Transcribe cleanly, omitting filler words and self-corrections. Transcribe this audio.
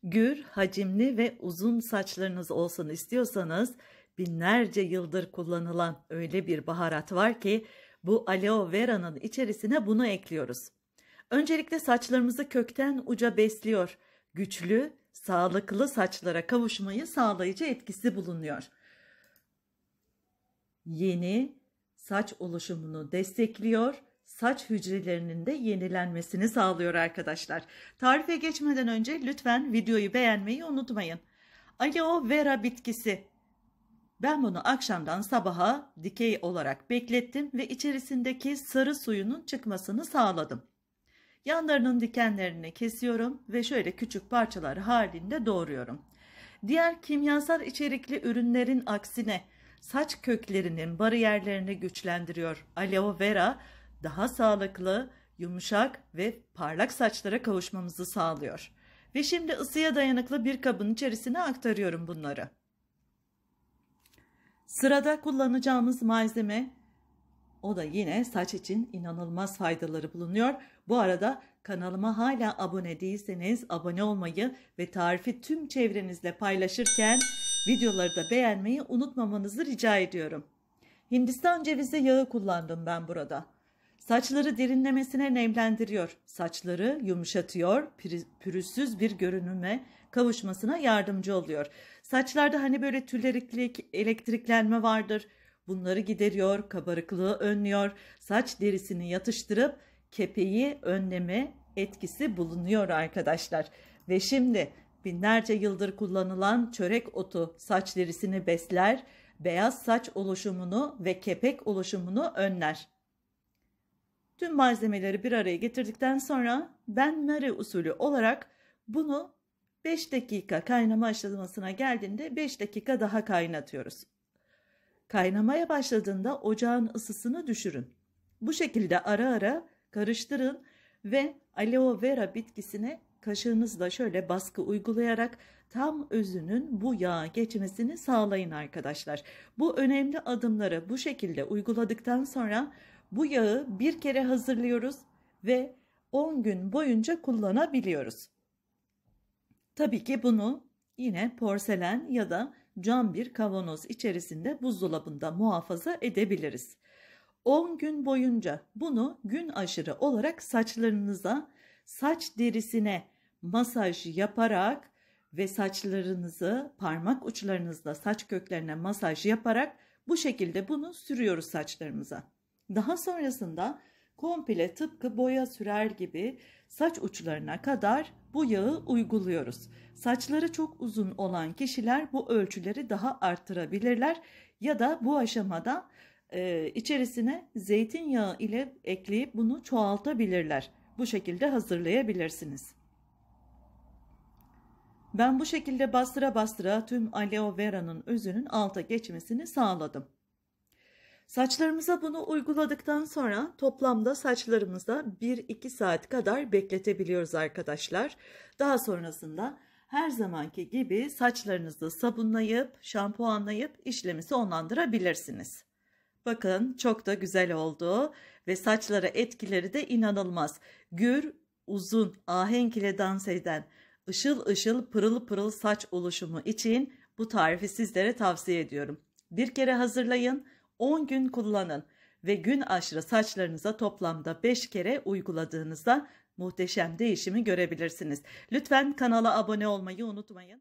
Gür, hacimli ve uzun saçlarınız olsun istiyorsanız binlerce yıldır kullanılan öyle bir baharat var ki bu aloe vera'nın içerisine bunu ekliyoruz. Öncelikle saçlarımızı kökten uca besliyor. Güçlü, sağlıklı saçlara kavuşmayı sağlayıcı etkisi bulunuyor. Yeni saç oluşumunu destekliyor, saç hücrelerinin de yenilenmesini sağlıyor arkadaşlar. Tarife geçmeden önce lütfen videoyu beğenmeyi unutmayın. Aloe vera bitkisi. Ben bunu akşamdan sabaha dikey olarak beklettim ve içerisindeki sarı suyunun çıkmasını sağladım. Yanlarının dikenlerini kesiyorum ve şöyle küçük parçalar halinde doğruyorum. Diğer kimyasal içerikli ürünlerin aksine saç köklerinin bariyerlerini güçlendiriyor. Aloe vera daha sağlıklı, yumuşak ve parlak saçlara kavuşmamızı sağlıyor. Ve şimdi ısıya dayanıklı bir kabın içerisine aktarıyorum bunları. Sırada kullanacağımız malzeme, o da yine saç için inanılmaz faydaları bulunuyor. Bu arada kanalıma hala abone değilseniz abone olmayı ve tarifi tüm çevrenizle paylaşırken videoları da beğenmeyi unutmamanızı rica ediyorum. Hindistan cevizi yağı kullandım ben burada. Saçları derinlemesine nemlendiriyor, saçları yumuşatıyor, pürüzsüz bir görünüme kavuşmasına yardımcı oluyor. Saçlarda hani böyle tüleriklik, elektriklenme vardır. Bunları gideriyor, kabarıklığı önlüyor, saç derisini yatıştırıp kepeği önleme etkisi bulunuyor arkadaşlar. Ve şimdi binlerce yıldır kullanılan çörek otu saç derisini besler, beyaz saç oluşumunu ve kepek oluşumunu önler. Tüm malzemeleri bir araya getirdikten sonra ben Mary usulü olarak bunu 5 dakika kaynama aşamasına geldiğinde 5 dakika daha kaynatıyoruz. Kaynamaya başladığında ocağın ısısını düşürün. Bu şekilde ara ara karıştırın ve aloe vera bitkisine kaşığınızla şöyle baskı uygulayarak tam özünün bu yağa geçmesini sağlayın arkadaşlar. Bu önemli adımları bu şekilde uyguladıktan sonra bu yağı bir kere hazırlıyoruz ve 10 gün boyunca kullanabiliyoruz. Tabii ki bunu yine porselen ya da cam bir kavanoz içerisinde buzdolabında muhafaza edebiliriz. 10 gün boyunca bunu gün aşırı olarak saçlarınıza, saç derisine masaj yaparak ve saçlarınızı parmak uçlarınızla saç köklerine masaj yaparak bu şekilde bunu sürüyoruz saçlarımıza. Daha sonrasında komple tıpkı boya sürer gibi saç uçlarına kadar bu yağı uyguluyoruz. Saçları çok uzun olan kişiler bu ölçüleri daha arttırabilirler ya da bu aşamada içerisine zeytinyağı ile ekleyip bunu çoğaltabilirler. Bu şekilde hazırlayabilirsiniz. Ben bu şekilde bastıra bastıra tüm aloe vera'nın özünün alta geçmesini sağladım. Saçlarımıza bunu uyguladıktan sonra toplamda saçlarımızda 1-2 saat kadar bekletebiliyoruz arkadaşlar. Daha sonrasında her zamanki gibi saçlarınızı sabunlayıp şampuanlayıp işlemi sonlandırabilirsiniz. Bakın çok da güzel oldu ve saçlara etkileri de inanılmaz. Gür, uzun, ahenk ile dans eden, ışıl ışıl pırıl pırıl saç oluşumu için bu tarifi sizlere tavsiye ediyorum. Bir kere hazırlayın, 10 gün kullanın ve gün aşırı saçlarınıza toplamda 5 kere uyguladığınızda muhteşem değişimi görebilirsiniz. Lütfen kanala abone olmayı unutmayın.